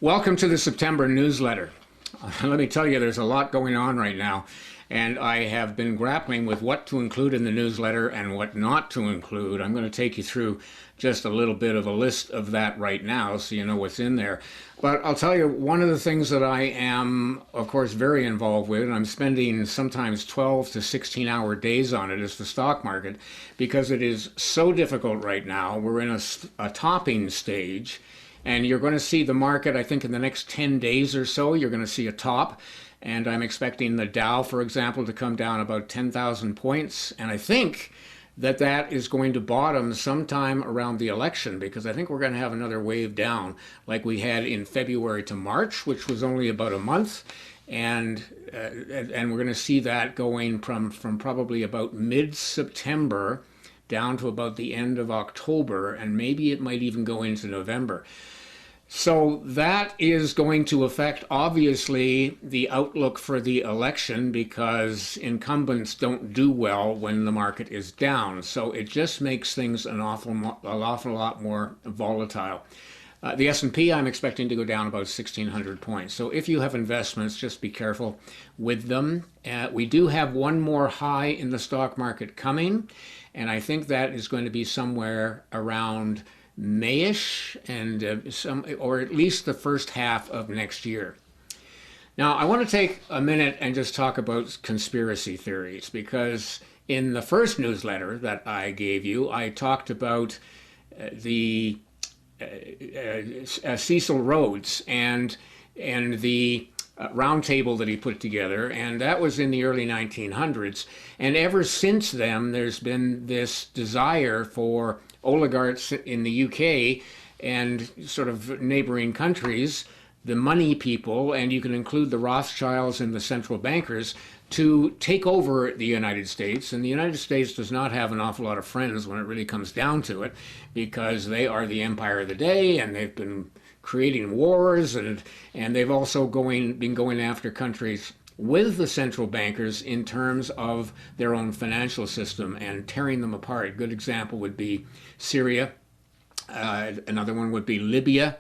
Welcome to the September newsletter. Let me tell you, there's a lot going on right now, and I have been grappling with what to include in the newsletter and what not to include. I'm going to take you through just a little bit of a list of that right now so you know what's in there. But I'll tell you, one of the things that I am, of course, very involved with, and I'm spending sometimes 12 to 16-hour days on it, is the stock market, because it is so difficult right now. We're in a topping stage. And you're going to see the market, I think, in the next 10 days or so, you're going to see a top. And I'm expecting the Dow, for example, to come down about 10,000 points. And I think that that is going to bottom sometime around the election, because I think we're going to have another wave down like we had in February to March, which was only about a month. And we're going to see that going from probably about mid-September down to about the end of October, and maybe it might even go into November. So that is going to affect, obviously, the outlook for the election, because incumbents don't do well when the market is down. So it just makes things an awful lot more volatile. The S&P I'm expecting to go down about 1,600 points. So if you have investments, just be careful with them. We do have one more high in the stock market coming, and I think that is going to be somewhere around Mayish, and or at least the first half of next year. Now, I want to take a minute and just talk about conspiracy theories, because in the first newsletter that I gave you, I talked about the Cecil Rhodes and the round table that he put together, and that was in the early 1900s. And ever since then, there's been this desire for oligarchs in the UK and sort of neighboring countries, the money people, and you can include the Rothschilds and the central bankers, to take over the United States. And the United States does not have an awful lot of friends when it really comes down to it, because they are the empire of the day, and they've been creating wars, and they've also been going after countries with the central bankers in terms of their own financial system and tearing them apart. A good example would be Syria. Another one would be Libya.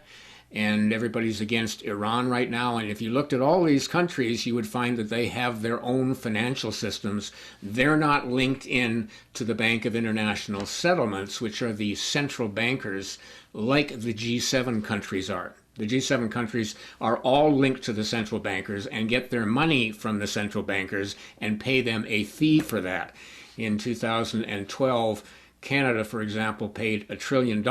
And everybody's against Iran right now. And if you looked at all these countries, you would find that they have their own financial systems. They're not linked in to the Bank of International Settlements, which are the central bankers like the G7 countries are. The G7 countries are all linked to the central bankers and get their money from the central bankers and pay them a fee for that. In 2012, Canada, for example, paid $1 trillion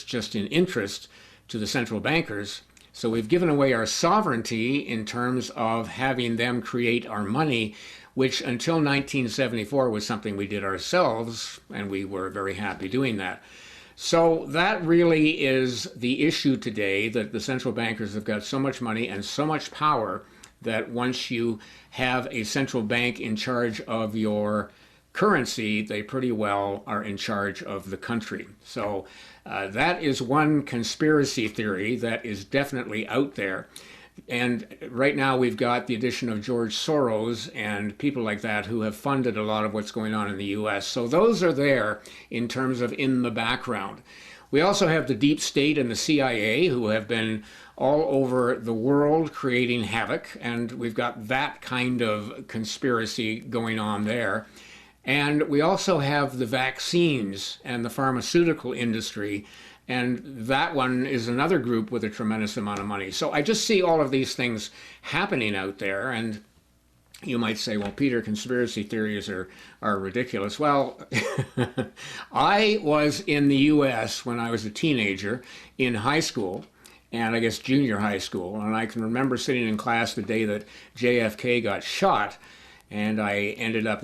just in interest to the central bankers. So we've given away our sovereignty in terms of having them create our money, which until 1974 was something we did ourselves, and we were very happy doing that. So that really is the issue today, that the central bankers have got so much money and so much power that once you have a central bank in charge of your currency, they pretty well are in charge of the country. So that is one conspiracy theory that is definitely out there. And right now we've got the addition of George Soros and people like that who have funded a lot of what's going on in the US. So those are there in terms of in the background. We also have the deep state and the CIA, who have been all over the world creating havoc, and we've got that kind of conspiracy going on there. And we also have the vaccines and the pharmaceutical industry, and that one is another group with a tremendous amount of money. So I just see all of these things happening out there, and you might say, well, Peter, conspiracy theories are ridiculous. Well, I was in the US when I was a teenager in high school, and I guess junior high school, and I can remember sitting in class the day that JFK got shot. And they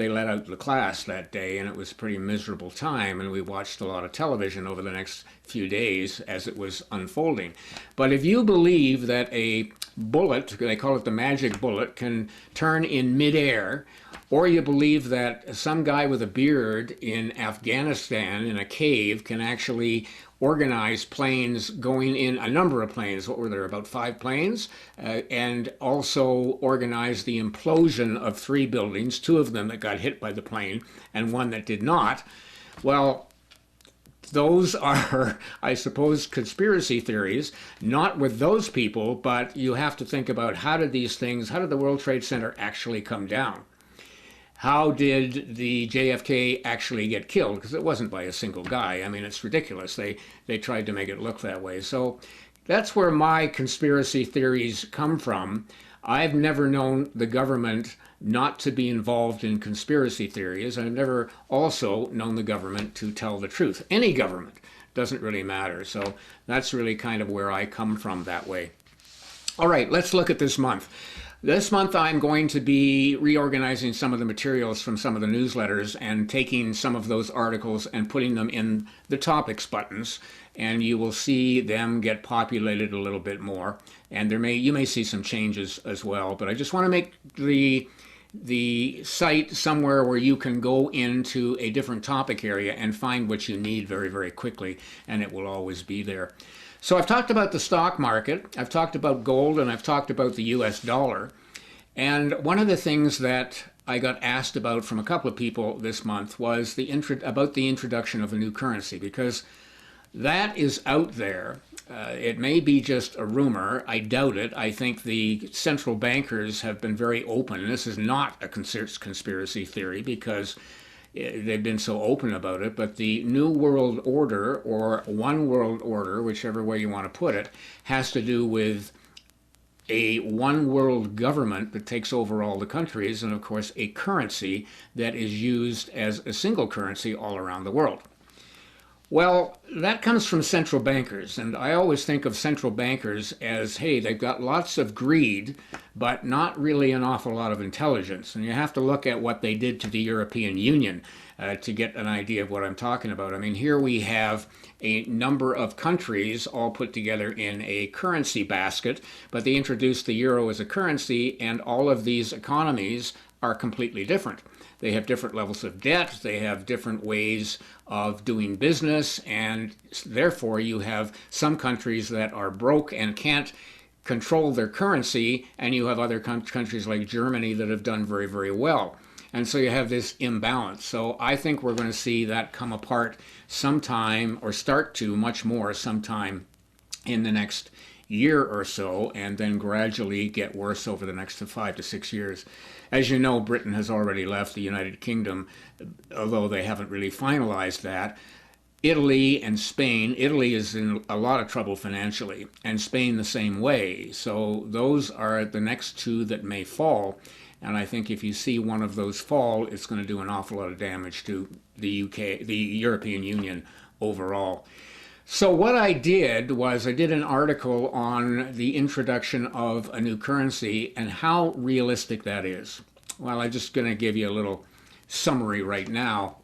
let out the class that day, and it was a pretty miserable time, and we watched a lot of television over the next few days as it was unfolding. But if you believe that a bullet, they call it the magic bullet, can turn in midair, or you believe that some guy with a beard in Afghanistan in a cave can actually organize planes going in, a number of planes, what were there, about 5 planes, and also organize the implosion of 3 buildings, 2 of them that got hit by the plane and 1 that did not. Well, those are, I suppose, conspiracy theories, not with those people, but you have to think about how did the World Trade Center actually come down? How did the JFK actually get killed? Because it wasn't by a single guy. I mean, it's ridiculous. They tried to make it look that way. So that's where my conspiracy theories come from. I've never known the government not to be involved in conspiracy theories. I've never also known the government to tell the truth. Any government, doesn't really matter. So that's really kind of where I come from that way. All right, let's look at this month. This month I'm going to be reorganizing some of the materials from some of the newsletters and taking some of those articles and putting them in the topics buttons, and you will see them get populated a little bit more, and you may see some changes as well. But I just want to make the site somewhere where you can go into a different topic area and find what you need very, very quickly, and it will always be there. So I've talked about the stock market, I've talked about gold, and I've talked about the US dollar. And one of the things that I got asked about from a couple of people this month was about the introduction of a new currency, because that is out there. It may be just a rumor. I doubt it. I think the central bankers have been very open. This is not a conspiracy theory because they've been so open about it, but the New World Order, or One World Order, whichever way you want to put it, has to do with a one world government that takes over all the countries, and of course a currency that is used as a single currency all around the world. Well, that comes from central bankers, and I always think of central bankers as, hey, they've got lots of greed, but not really an awful lot of intelligence. And you have to look at what they did to the European Union to get an idea of what I'm talking about. I mean, here we have a number of countries all put together in a currency basket, but they introduced the euro as a currency, and all of these economies are completely different. They have different levels of debt, they have different ways of doing business, and therefore you have some countries that are broke and can't control their currency, and you have other countries like Germany that have done very, very well. And so you have this imbalance. So I think we're going to see that come apart sometime, or start to much more sometime in the next year or so, and then gradually get worse over the next 5 to 6 years. As you know, Britain has already left the United Kingdom, although they haven't really finalized that. Italy and Spain, Italy is in a lot of trouble financially, and Spain the same way. So those are the next two that may fall. And I think if you see one of those fall, it's going to do an awful lot of damage to the UK, the European Union overall. So what I did was I did an article on the introduction of a new currency and how realistic that is. Well, I'm just going to give you a little summary right now,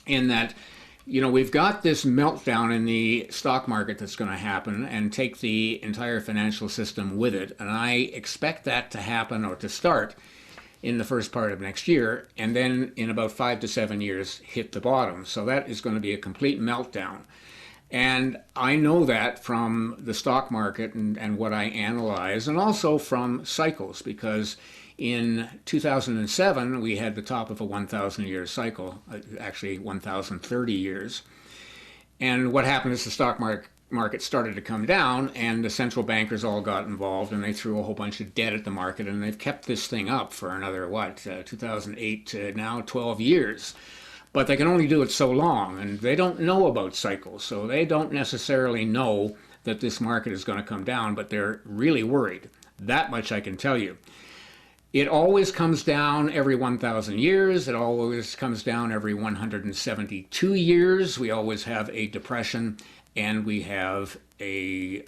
in that, you know, we've got this meltdown in the stock market that's going to happen and take the entire financial system with it. And I expect that to happen, or to start, in the first part of next year, and then in about 5 to 7 years hit the bottom. So that is going to be a complete meltdown. And I know that from the stock market and what I analyze, and also from cycles, because in 2007 we had the top of a 1,000-year cycle, actually 1,030 years. And what happened is the stock market started to come down, and the central bankers all got involved, and they threw a whole bunch of debt at the market, and they've kept this thing up for another, 2008 to now, 12 years. But they can only do it so long, and they don't know about cycles, so they don't necessarily know that this market is going to come down, but they're really worried. That much I can tell you. It always comes down every 1,000 years. It always comes down every 172 years. We always have a depression, and we have a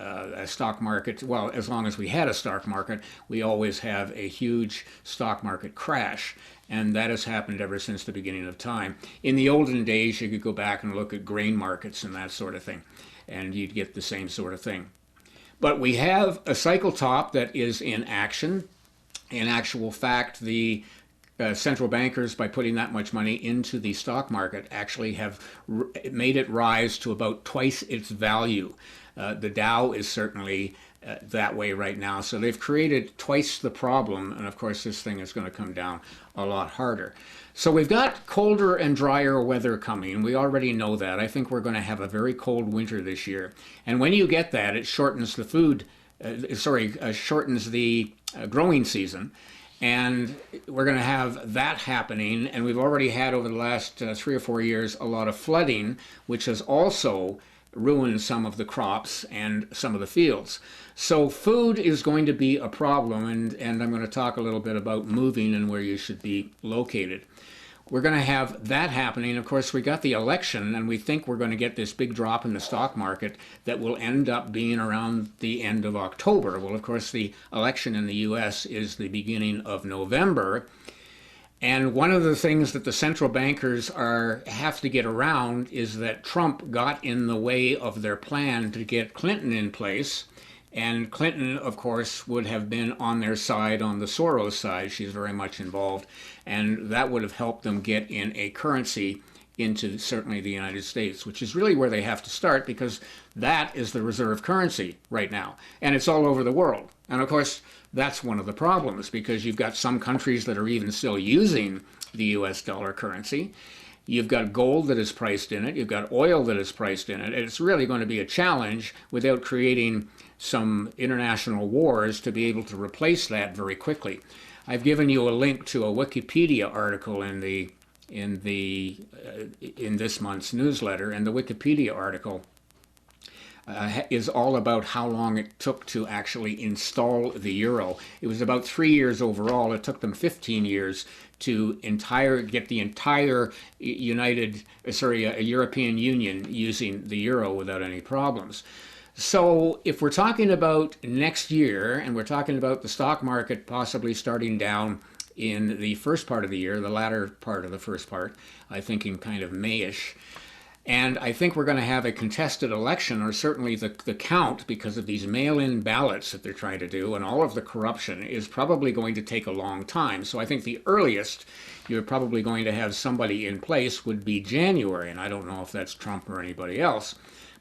stock market. Well, as long as we had a stock market, we always have a huge stock market crash. And that has happened ever since the beginning of time. In the olden days, you could go back and look at grain markets and that sort of thing, and you'd get the same sort of thing. But we have a cycle top that is in action. In actual fact, the central bankers, by putting that much money into the stock market, actually have made it rise to about twice its value. The Dow is certainly that way right now. So they've created twice the problem, and of course this thing is going to come down a lot harder. So we've got colder and drier weather coming. We already know that. I think we're going to have a very cold winter this year. And when you get that, it shortens the shortens the growing season. And we're going to have that happening. And we've already had over the last 3 or 4 years a lot of flooding, which has also ruined some of the crops and some of the fields. So food is going to be a problem, and I'm going to talk a little bit about moving and where you should be located. We're going to have that happening. Of course, we got the election, and we think we're going to get this big drop in the stock market that will end up being around the end of October. Well, of course, the election in the US is the beginning of November. And one of the things that the central bankers have to get around is that Trump got in the way of their plan to get Clinton in place. And Clinton, of course, would have been on their side, on the Soros side. She's very much involved. And that would have helped them get in a currency into certainly the United States, which is really where they have to start, because that is the reserve currency right now. And it's all over the world. And of course, that's one of the problems, because you've got some countries that are even still using the US dollar currency. You've got gold that is priced in it. You've got oil that is priced in it. It's really going to be a challenge without creating some international wars to be able to replace that very quickly. I've given you a link to a Wikipedia article in this month's newsletter, and the Wikipedia article is all about how long it took to actually install the euro. It was about 3 years overall. It took them 15 years to get the entire European Union using the euro without any problems. So if we're talking about next year, and we're talking about the stock market possibly starting down in the first part of the year, the latter part of the first part, I think in kind of Mayish, and I think we're going to have a contested election, or certainly the count, because of these mail-in ballots that they're trying to do, and all of the corruption is probably going to take a long time. So I think the earliest you're probably going to have somebody in place would be January, and I don't know if that's Trump or anybody else,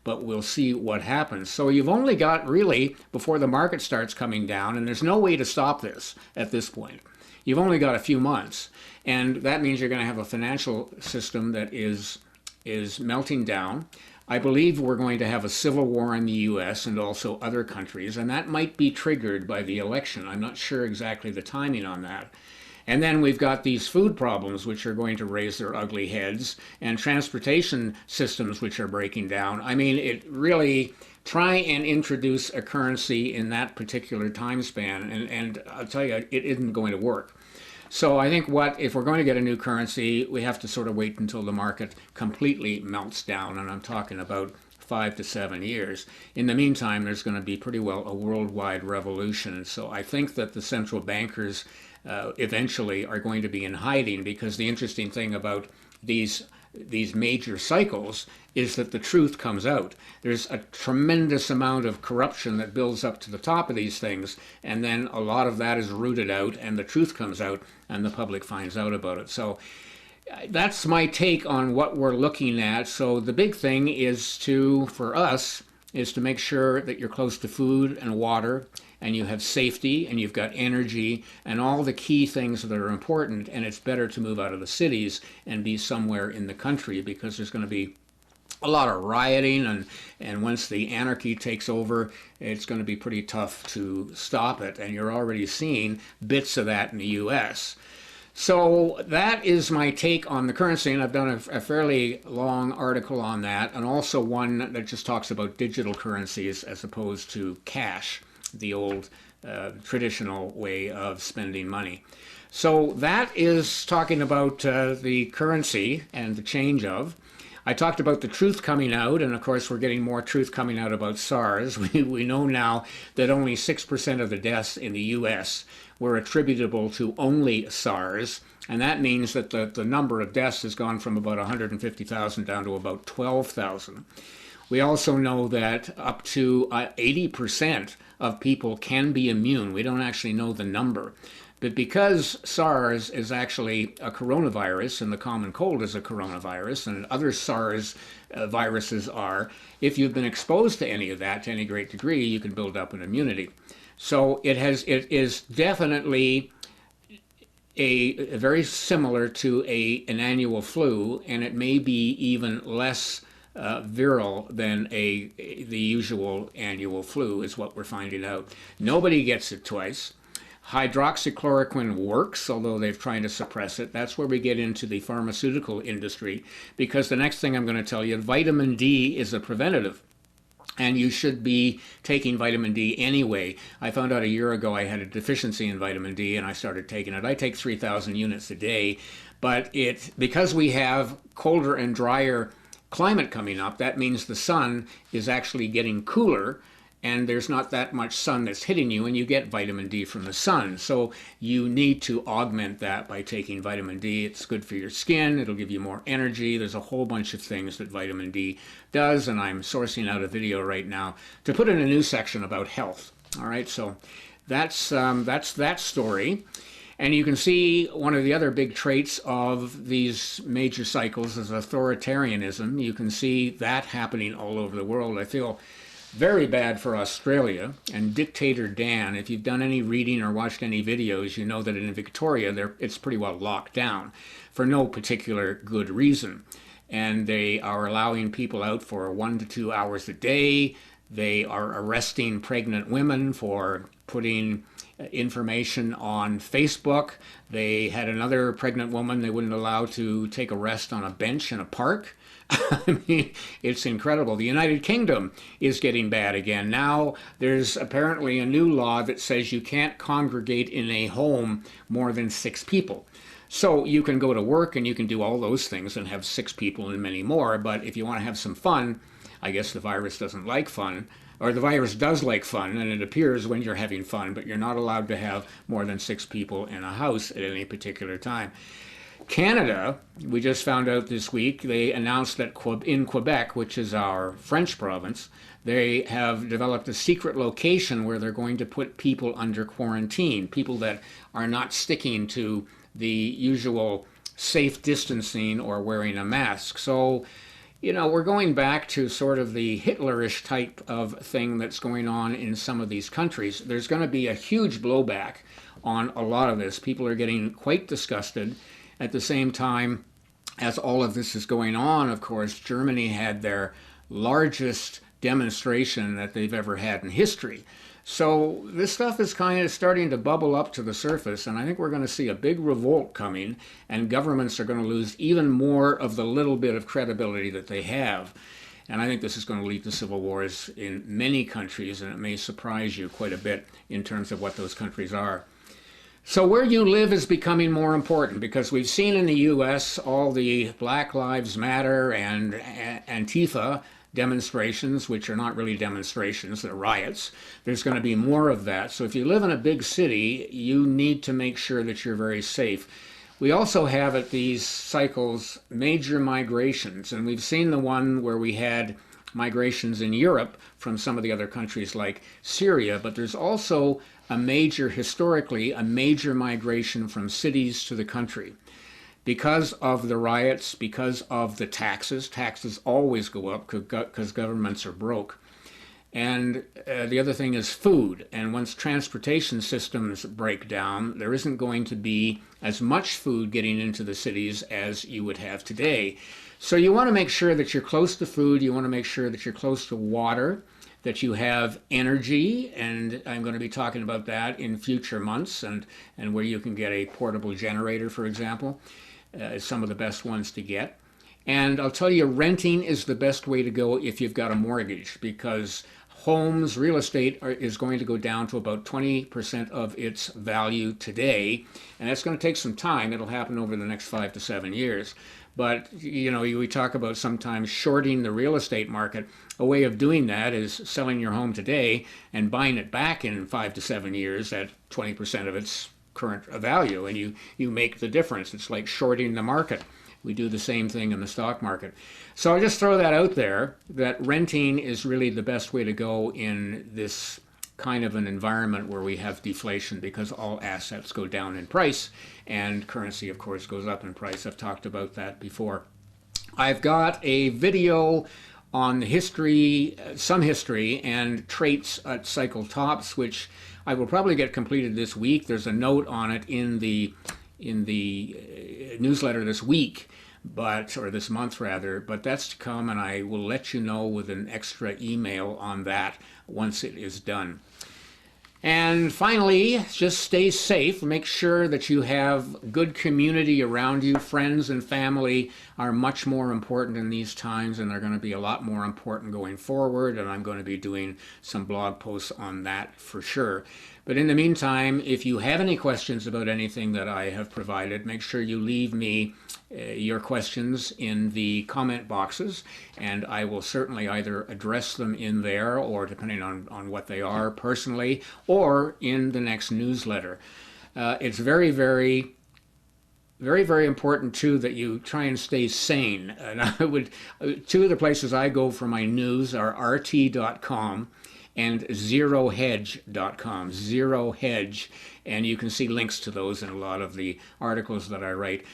but we'll see what happens. So you've only got, really, before the market starts coming down, and there's no way to stop this at this point. You've only got a few months, and that means you're going to have a financial system that is melting down. I believe we're going to have a civil war in the US and also other countries, and that might be triggered by the election. I'm not sure exactly the timing on that. And then we've got these food problems, which are going to raise their ugly heads, and transportation systems, which are breaking down. I mean, it really, try and introduce a currency in that particular time span, and I'll tell you, it isn't going to work. So I think if we're going to get a new currency, we have to sort of wait until the market completely melts down, and I'm talking about 5 to 7 years. In the meantime, there's going to be pretty well a worldwide revolution. So I think that the central bankers eventually are going to be in hiding, because the interesting thing about these major cycles is that the truth comes out. There's a tremendous amount of corruption that builds up to the top of these things, and then a lot of that is rooted out, and the truth comes out, and the public finds out about it. So that's my take on what we're looking at. So the big thing for us is to make sure that you're close to food and water, and you have safety, and you've got energy, and all the key things that are important. And it's better to move out of the cities and be somewhere in the country, because there's going to be a lot of rioting, and once the anarchy takes over, it's going to be pretty tough to stop it. And you're already seeing bits of that in the US. So that is my take on the currency, and I've done a fairly long article on that, and also one that just talks about digital currencies as opposed to cash, the old traditional way of spending money. So that is talking about the currency and the change of. I talked about the truth coming out, and of course we're getting more truth coming out about SARS. We know now that only 6% of the deaths in the US were attributable to only SARS, and that means that the number of deaths has gone from about 150,000 down to about 12,000. We also know that up to 80% of people can be immune. We don't actually know the number. But because SARS is actually a coronavirus, and the common cold is a coronavirus, and other SARS viruses are, if you've been exposed to any of that to any great degree, you can build up an immunity. So it is definitely very similar to an annual flu, and it may be even less virile than the usual annual flu, is what we're finding out. Nobody gets it twice. Hydroxychloroquine works, although they've tried to suppress it. That's where we get into the pharmaceutical industry, because the next thing I'm going to tell you, vitamin D is a preventative. And you should be taking vitamin D anyway. I found out a year ago I had a deficiency in vitamin D, and I started taking it. I take 3,000 units a day, but because we have colder and drier climate coming up, that means the sun is actually getting cooler, and there's not that much sun that's hitting you, and you get vitamin D from the sun. So you need to augment that by taking vitamin D. It's good for your skin. It'll give you more energy. There's a whole bunch of things that vitamin D does, and I'm sourcing out a video right now to put in a new section about health. All right, so that's that story. And you can see one of the other big traits of these major cycles is authoritarianism. You can see that happening all over the world. I feel very bad for Australia and Dictator Dan. If you've done any reading or watched any videos, you know that in Victoria it's pretty well locked down for no particular good reason. And they are allowing people out for 1 to 2 hours a day. They are arresting pregnant women for putting information on Facebook. They had another pregnant woman they wouldn't allow to take a rest on a bench in a park. I mean, it's incredible. The United Kingdom is getting bad again. Now there's apparently a new law that says you can't congregate in a home more than 6 people. So you can go to work and you can do all those things and have 6 people and many more, but if you want to have some fun, I guess the virus doesn't like fun, or the virus does like fun, and it appears when you're having fun, but you're not allowed to have more than 6 people in a house at any particular time. Canada, we just found out this week, they announced that in Quebec, which is our French province, they have developed a secret location where they're going to put people under quarantine, people that are not sticking to the usual safe distancing or wearing a mask. So, you know, we're going back to sort of the Hitlerish type of thing that's going on in some of these countries. There's going to be a huge blowback on a lot of this. People are getting quite disgusted. At the same time, as all of this is going on, of course, Germany had their largest demonstration that they've ever had in history. So this stuff is kind of starting to bubble up to the surface, and I think we're going to see a big revolt coming, and governments are going to lose even more of the little bit of credibility that they have. And I think this is going to lead to civil wars in many countries, and it may surprise you quite a bit in terms of what those countries are. So where you live is becoming more important, because we've seen in the U.S. all the Black Lives Matter and Antifa demonstrations, which are not really demonstrations, they're riots. There's going to be more of that. So if you live in a big city, you need to make sure that you're very safe. We also have at these cycles major migrations, and we've seen the one where we had migrations in Europe from some of the other countries like Syria, but there's also historically, a major migration from cities to the country. Because of the riots, because of the taxes always go up because governments are broke. And the other thing is food. And once transportation systems break down, there isn't going to be as much food getting into the cities as you would have today. So you want to make sure that you're close to food. You want to make sure that you're close to water, that you have energy, and I'm going to be talking about that in future months, and where you can get a portable generator, for example, is some of the best ones to get. And I'll tell you, renting is the best way to go if you've got a mortgage, because homes, real estate is going to go down to about 20% of its value today, and that's going to take some time. It'll happen over the next 5 to 7 years. But, you know, we talk about sometimes shorting the real estate market. A way of doing that is selling your home today and buying it back in 5 to 7 years at 20% of its current value, and you make the difference. It's like shorting the market. We do the same thing in the stock market. So I'll just throw that out there, that renting is really the best way to go in this kind of an environment where we have deflation, because all assets go down in price and currency, of course, goes up in price. I've talked about that before. I've got a video on history, some history and traits at cycle tops, which I will probably get completed this week. There's a note on it in the newsletter this week, or this month rather, but that's to come, and I will let you know with an extra email on that once it is done. And finally, just stay safe. Make sure that you have good community around you. Friends and family are much more important in these times, and they're going to be a lot more important going forward, and I'm going to be doing some blog posts on that for sure. But in the meantime, if you have any questions about anything that I have provided, make sure you leave me your questions in the comment boxes, and I will certainly either address them in there, or depending on what they are personally, or in the next newsletter. It's very, very important too that you try and stay sane. And two of the places I go for my news are RT.com and ZeroHedge.com. Zero Hedge, and you can see links to those in a lot of the articles that I write.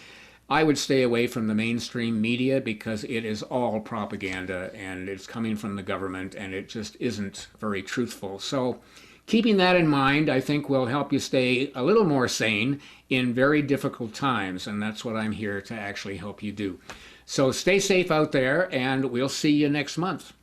I would stay away from the mainstream media because it is all propaganda, and it's coming from the government, and it just isn't very truthful. So keeping that in mind, I think, will help you stay a little more sane in very difficult times, and that's what I'm here to actually help you do. So stay safe out there, and we'll see you next month.